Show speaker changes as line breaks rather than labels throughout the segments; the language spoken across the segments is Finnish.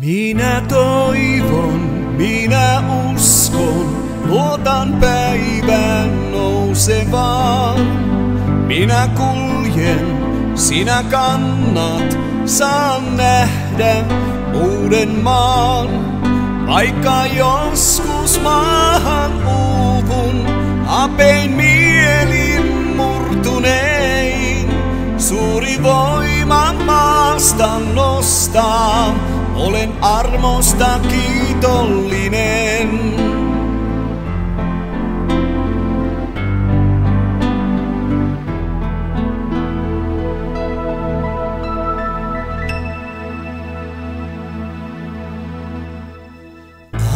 Minä toivon, minä uskon, luotan päivän nousevaan. Minä kuljen, sinä kannat, saan nähdä uuden maan. Vaikka joskus maahan uuvun, apein mielin murtunein, suuri voima maasta nostaa, olen armosta kiitollinen.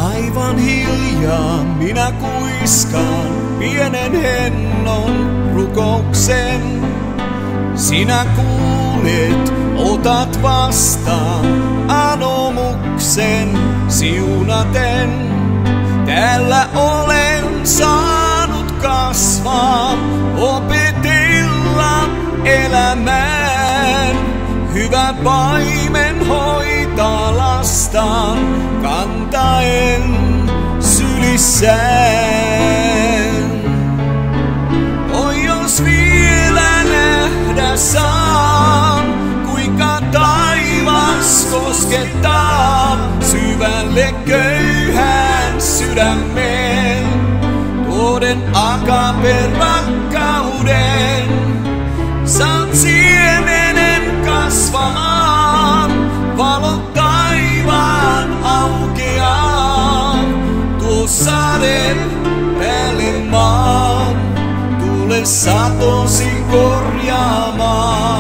Aivan hiljaa minä kuiskaan pienen hennon rukouksen. Sinä kuulet, otat vastaan anomuksen siunaten. Täällä olen saanut kasvaa, opetella elämään. Hyvä paimen hoitaa lastaan, kantaen sylissään. Oi jos vielä nähdä saan, kuinka taivas koskettaa syvälle köyhän sydämen. Tuoden agapen rakkauden, saat siemenen kasvamaan, valot taivaan aukeaa. Tuo sade päälle maan, tule satosi korjaamaan.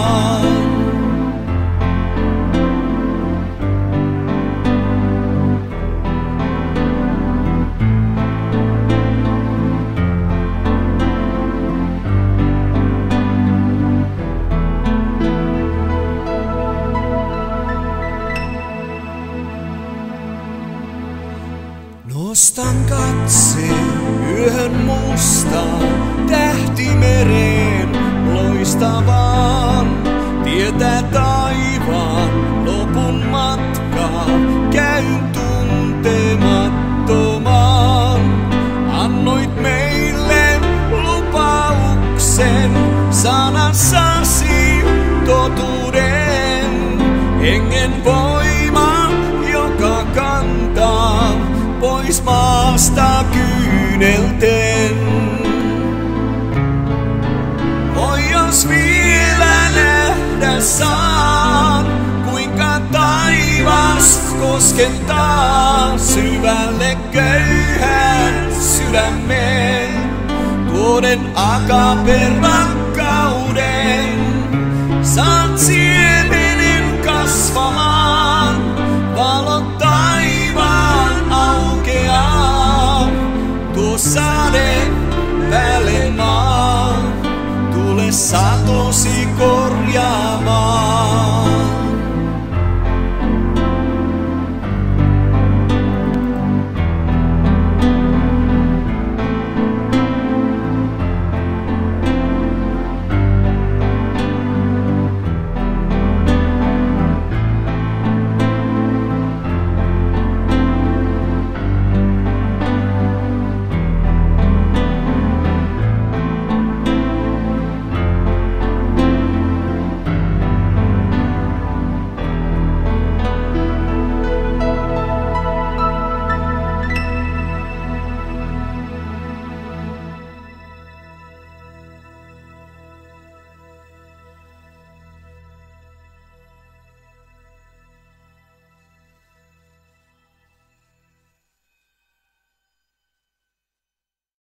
Nostan katseen yöhön mustaan, tähtimereen loistavaan. Tietää taivaan lopun matkaa, käyn tuntemattomaan. Annoit meille lupauksen, sanassasi totuuden. Hengen voima, joka kantaa pois maasta kyynelten. Oi jos vielä nähdä saan, kuinka taivas koskettaa syvälle köyhän sydämen. Tuoden agapen